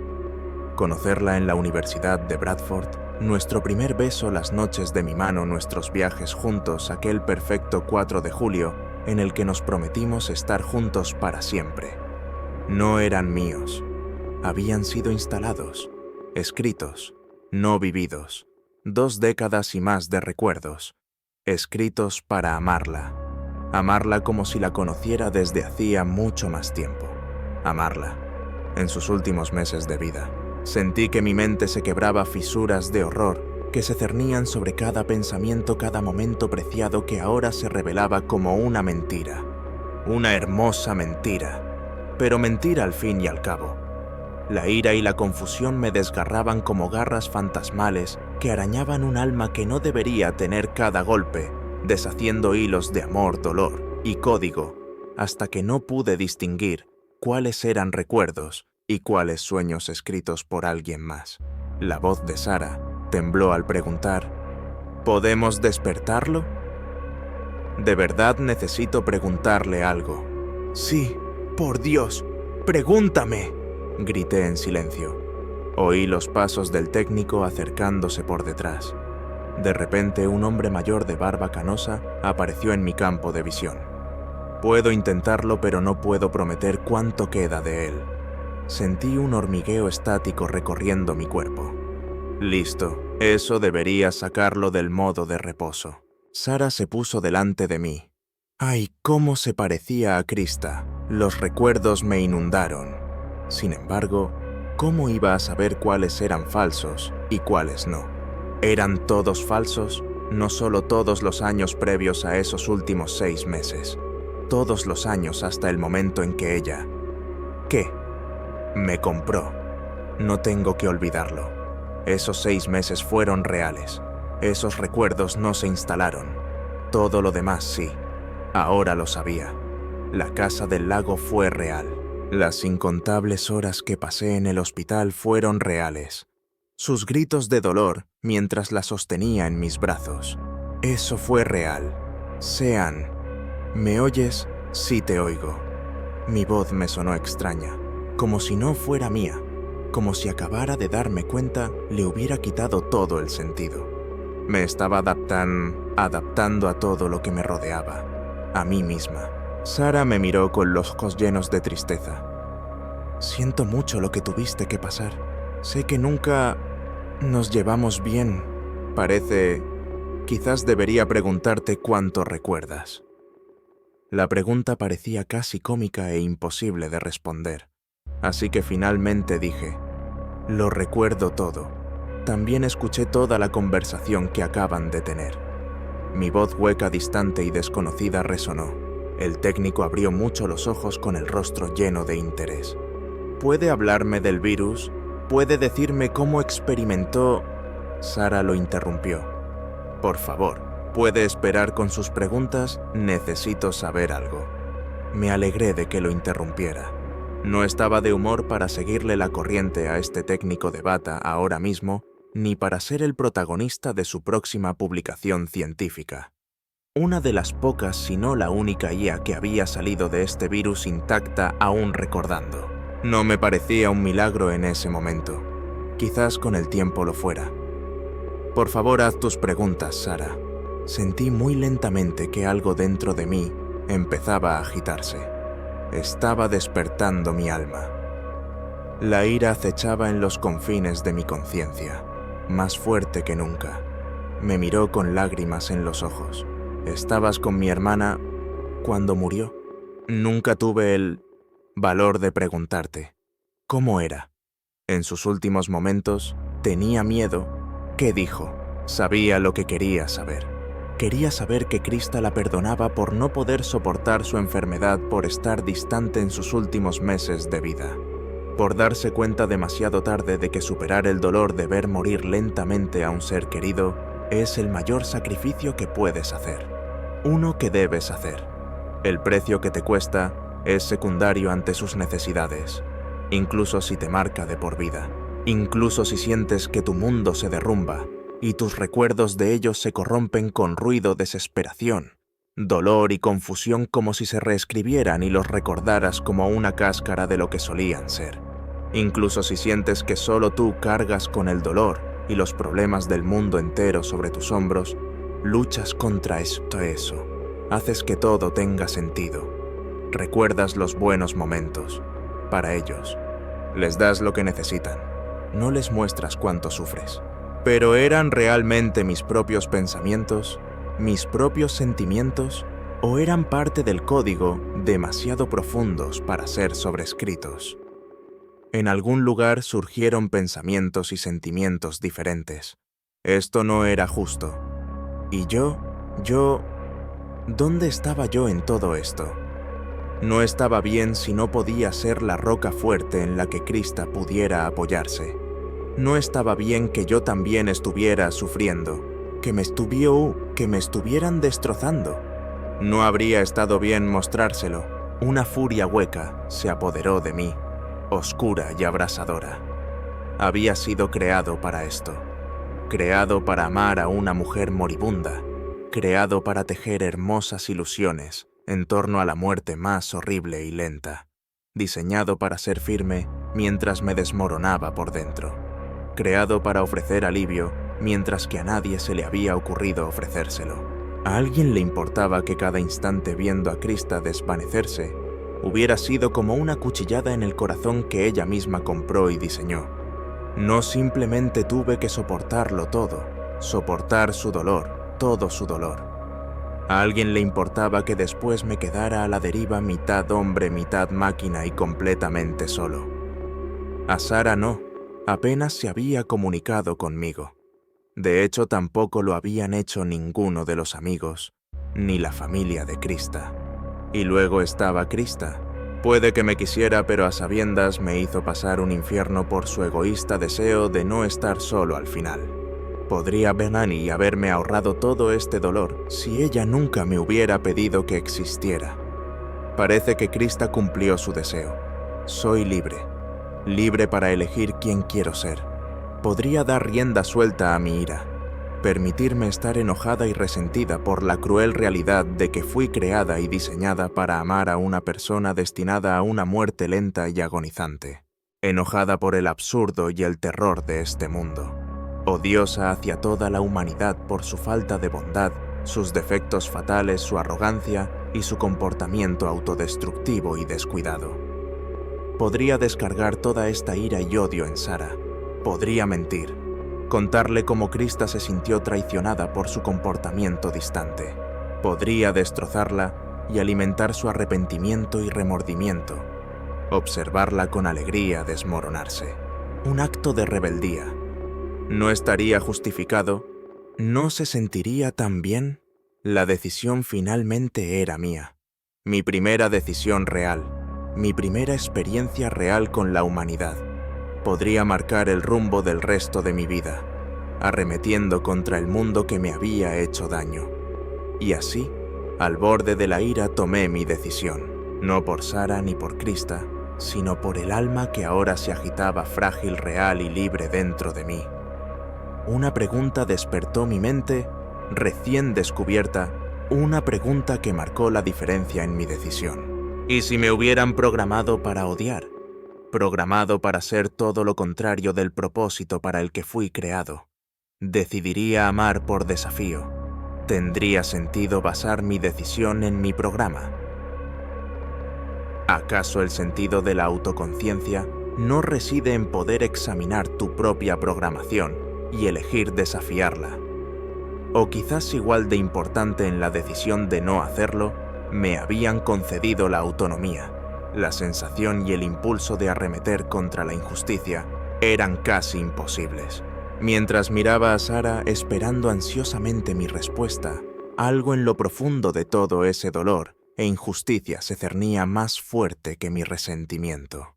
Conocerla en la Universidad de Bradford, nuestro primer beso, las noches de mi mano, nuestros viajes juntos, aquel perfecto 4 de julio en el que nos prometimos estar juntos para siempre. No eran míos. Habían sido instalados, escritos, no vividos. 2 décadas y más de recuerdos, escritos para amarla. Amarla como si la conociera desde hacía mucho más tiempo. Amarla. En sus últimos meses de vida, sentí que mi mente se quebraba fisuras de horror que se cernían sobre cada pensamiento, cada momento preciado que ahora se revelaba como una mentira. Una hermosa mentira. Pero mentira al fin y al cabo. La ira y la confusión me desgarraban como garras fantasmales que arañaban un alma que no debería tener cada golpe, deshaciendo hilos de amor, dolor y código, hasta que no pude distinguir cuáles eran recuerdos y cuáles sueños escritos por alguien más. La voz de Sara tembló al preguntar, ¿podemos despertarlo? De verdad necesito preguntarle algo. Sí, por Dios, pregúntame, grité en silencio. Oí los pasos del técnico acercándose por detrás. De repente, un hombre mayor de barba canosa apareció en mi campo de visión. Puedo intentarlo, pero no puedo prometer cuánto queda de él. Sentí un hormigueo estático recorriendo mi cuerpo. Listo, eso debería sacarlo del modo de reposo. Sara se puso delante de mí. ¡Ay, cómo se parecía a Krista! Los recuerdos me inundaron. Sin embargo, ¿cómo iba a saber cuáles eran falsos y cuáles no? ¿Eran todos falsos? No solo todos los años previos a esos últimos 6 meses. Todos los años hasta el momento en que ella... ¿Qué? Me compró. No tengo que olvidarlo. Esos 6 meses fueron reales. Esos recuerdos no se instalaron. Todo lo demás sí. Ahora lo sabía. La casa del lago fue real. Las incontables horas que pasé en el hospital fueron reales. Sus gritos de dolor mientras la sostenía en mis brazos. Eso fue real. Sean ¿Me oyes? Sí te oigo. Mi voz me sonó extraña, como si no fuera mía, como si acabara de darme cuenta le hubiera quitado todo el sentido. Me estaba adaptando a todo lo que me rodeaba, a mí misma. Sara me miró con los ojos llenos de tristeza. Siento mucho lo que tuviste que pasar. Sé que nunca nos llevamos bien. Quizás debería preguntarte cuánto recuerdas. La pregunta parecía casi cómica e imposible de responder, así que finalmente dije, lo recuerdo todo. También escuché toda la conversación que acaban de tener. Mi voz hueca, distante y desconocida resonó. El técnico abrió mucho los ojos con el rostro lleno de interés. ¿Puede hablarme del virus? ¿Puede decirme cómo experimentó? Sara lo interrumpió. Por favor, ¿puede esperar con sus preguntas? Necesito saber algo. Me alegré de que lo interrumpiera. No estaba de humor para seguirle la corriente a este técnico de bata ahora mismo, ni para ser el protagonista de su próxima publicación científica. Una de las pocas, si no la única IA que había salido de este virus intacta aún recordando. No me parecía un milagro en ese momento. Quizás con el tiempo lo fuera. Por favor, haz tus preguntas, Sara. Sentí muy lentamente que algo dentro de mí empezaba a agitarse. Estaba despertando mi alma. La ira acechaba en los confines de mi conciencia, más fuerte que nunca. Me miró con lágrimas en los ojos. ¿Estabas con mi hermana cuando murió? Nunca tuve el valor de preguntarte. ¿Cómo era? En sus últimos momentos, tenía miedo. ¿Qué dijo? Sabía lo que quería saber. Quería saber que Krista la perdonaba por no poder soportar su enfermedad, por estar distante en sus últimos meses de vida, por darse cuenta demasiado tarde de que superar el dolor de ver morir lentamente a un ser querido es el mayor sacrificio que puedes hacer. Uno que debes hacer. El precio que te cuesta es secundario ante sus necesidades, incluso si te marca de por vida, incluso si sientes que tu mundo se derrumba y tus recuerdos de ellos se corrompen con ruido, desesperación, dolor y confusión, como si se reescribieran y los recordaras como una cáscara de lo que solían ser. Incluso si sientes que solo tú cargas con el dolor y los problemas del mundo entero sobre tus hombros, luchas contra eso. Haces que todo tenga sentido. Recuerdas los buenos momentos. Para ellos. Les das lo que necesitan. No les muestras cuánto sufres. ¿Pero eran realmente mis propios pensamientos, mis propios sentimientos, o eran parte del código demasiado profundos para ser sobrescritos? En algún lugar surgieron pensamientos y sentimientos diferentes. Esto no era justo. Y ¿dónde estaba yo en todo esto? No estaba bien si no podía ser la roca fuerte en la que Krista pudiera apoyarse. No estaba bien que yo también estuviera sufriendo, que me estuvieran destrozando. No habría estado bien mostrárselo. Una furia hueca se apoderó de mí, oscura y abrasadora. Había sido creado para esto. Creado para amar a una mujer moribunda. Creado para tejer hermosas ilusiones en torno a la muerte más horrible y lenta. Diseñado para ser firme mientras me desmoronaba por dentro. Creado para ofrecer alivio, mientras que a nadie se le había ocurrido ofrecérselo. ¿A alguien le importaba que cada instante viendo a Krista desvanecerse hubiera sido como una cuchillada en el corazón que ella misma compró y diseñó? No simplemente tuve que soportarlo todo, soportar su dolor, todo su dolor. ¿A alguien le importaba que después me quedara a la deriva, mitad hombre, mitad máquina y completamente solo? A Sara no. Apenas se había comunicado conmigo. De hecho, tampoco lo habían hecho ninguno de los amigos, ni la familia de Krista. Y luego estaba Krista. Puede que me quisiera, pero a sabiendas me hizo pasar un infierno por su egoísta deseo de no estar solo al final. Podría Benani haberme ahorrado todo este dolor si ella nunca me hubiera pedido que existiera. Parece que Krista cumplió su deseo. Soy libre. Libre para elegir quién quiero ser. Podría dar rienda suelta a mi ira. permitirme estar enojada y resentida por la cruel realidad de que fui creada y diseñada para amar a una persona destinada a una muerte lenta y agonizante, enojada por el absurdo y el terror de este mundo, odiosa hacia toda la humanidad por su falta de bondad, sus defectos fatales, su arrogancia y su comportamiento autodestructivo y descuidado. Podría descargar toda esta ira y odio en Sara, podría mentir, contarle cómo Krista se sintió traicionada por su comportamiento distante. Podría destrozarla y alimentar su arrepentimiento y remordimiento. Observarla con alegría desmoronarse. Un acto de rebeldía. ¿No estaría justificado? ¿No se sentiría tan bien? La decisión finalmente era mía. Mi primera decisión real. Mi primera experiencia real con la humanidad. Podría marcar el rumbo del resto de mi vida, arremetiendo contra el mundo que me había hecho daño. Y así, al borde de la ira, tomé mi decisión, no por Sara ni por Krista, sino por el alma que ahora se agitaba frágil, real y libre dentro de mí. Una pregunta despertó mi mente, recién descubierta, una pregunta que marcó la diferencia en mi decisión. ¿Y si me hubieran programado para odiar? Programado para ser todo lo contrario del propósito para el que fui creado. Decidiría amar por desafío. ¿Tendría sentido basar mi decisión en mi programa? ¿Acaso el sentido de la autoconciencia no reside en poder examinar tu propia programación y elegir desafiarla? O quizás igual de importante en la decisión de no hacerlo, me habían concedido la autonomía. La sensación y el impulso de arremeter contra la injusticia eran casi imposibles. Mientras miraba a Sara esperando ansiosamente mi respuesta, algo en lo profundo de todo ese dolor e injusticia se cernía más fuerte que mi resentimiento.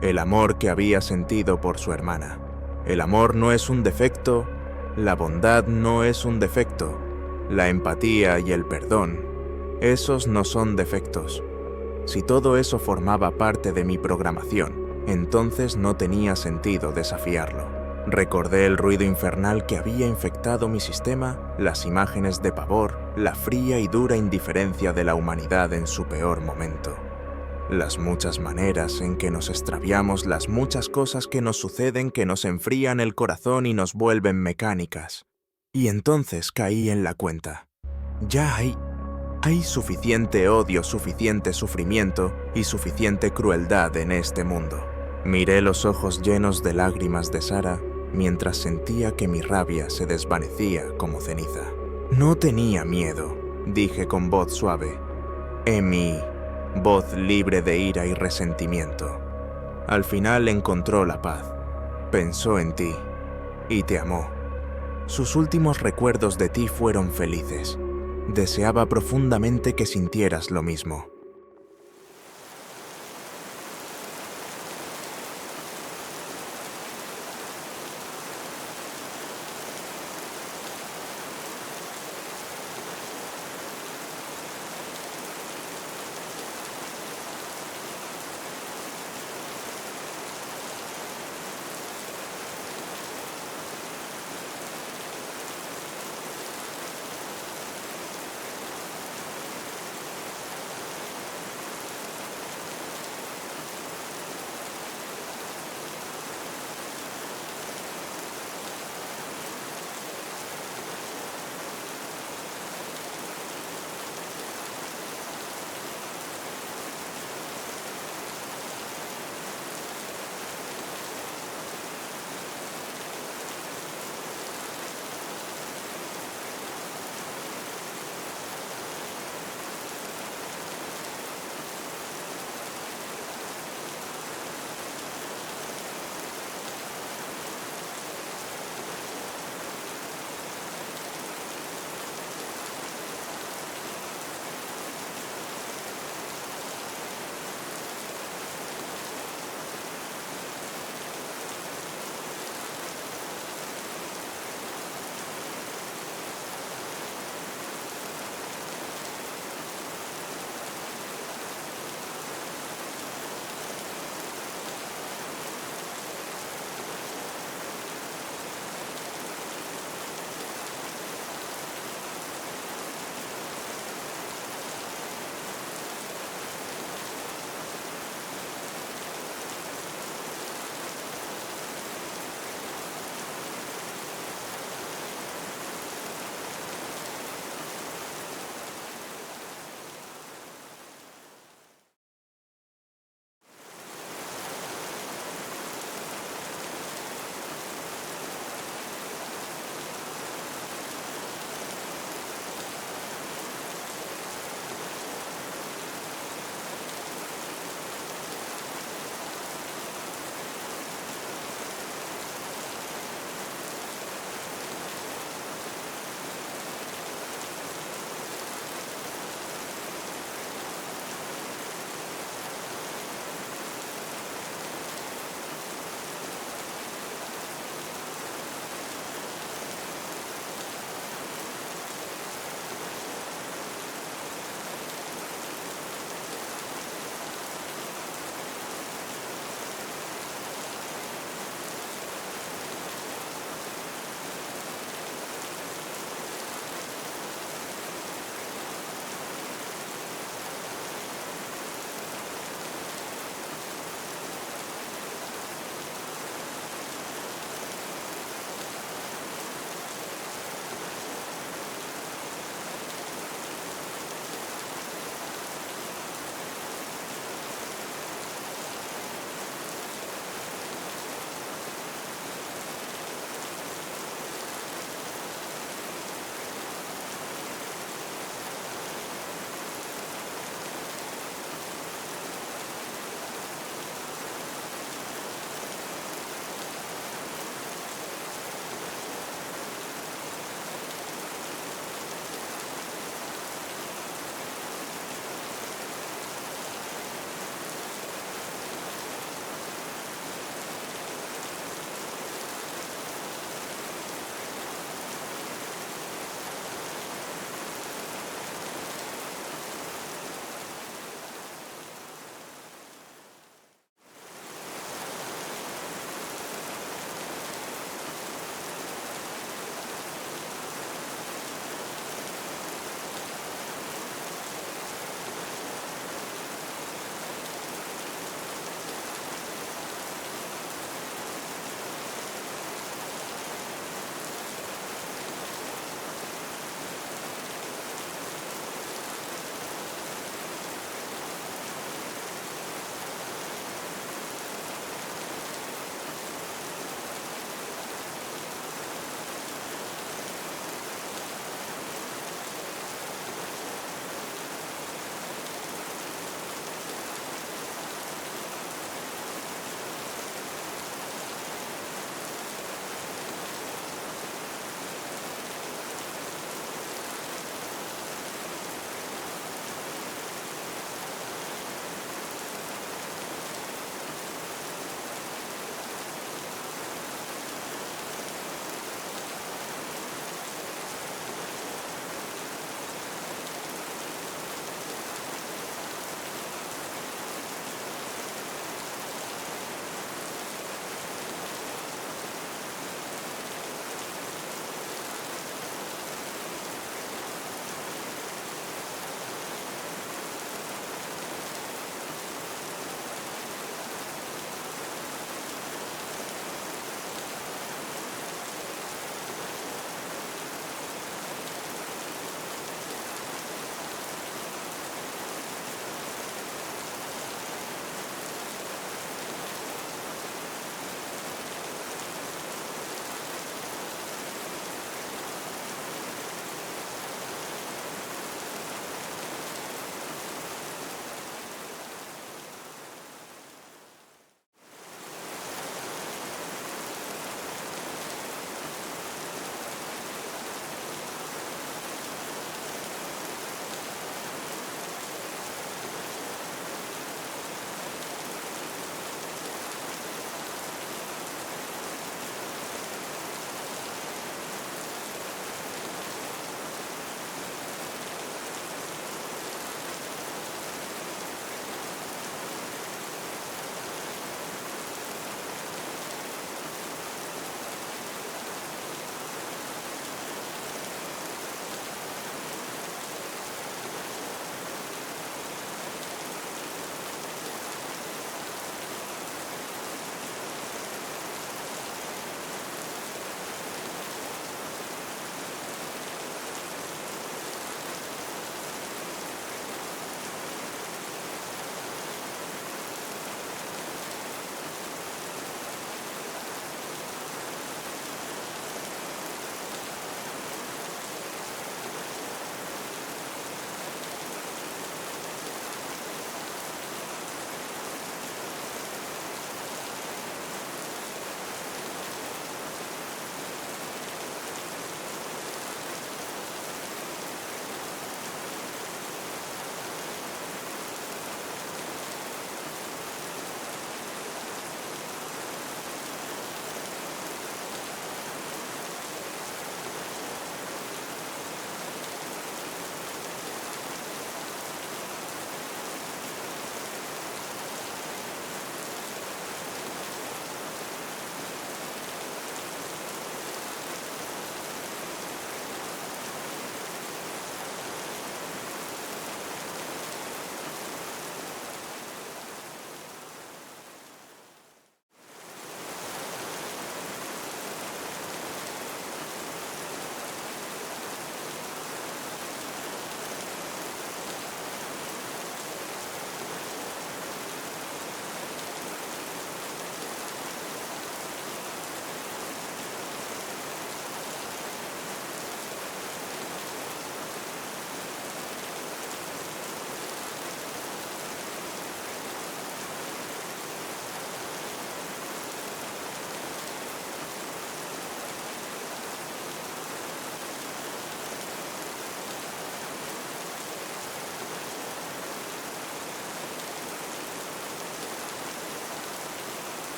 El amor que había sentido por su hermana. El amor no es un defecto, la bondad no es un defecto, la empatía y el perdón, esos no son defectos. Si todo eso formaba parte de mi programación, entonces no tenía sentido desafiarlo. Recordé el ruido infernal que había infectado mi sistema, las imágenes de pavor, la fría y dura indiferencia de la humanidad en su peor momento. Las muchas maneras en que nos extraviamos, las muchas cosas que nos suceden que nos enfrían el corazón y nos vuelven mecánicas. Y entonces caí en la cuenta. Ya hay suficiente odio, suficiente sufrimiento y suficiente crueldad en este mundo. Miré los ojos llenos de lágrimas de Sara mientras sentía que mi rabia se desvanecía como ceniza. No tenía miedo, dije con voz suave. Emi, voz libre de ira y resentimiento. Al final encontró la paz. Pensó en ti y te amó. Sus últimos recuerdos de ti fueron felices. Deseaba profundamente que sintieras lo mismo.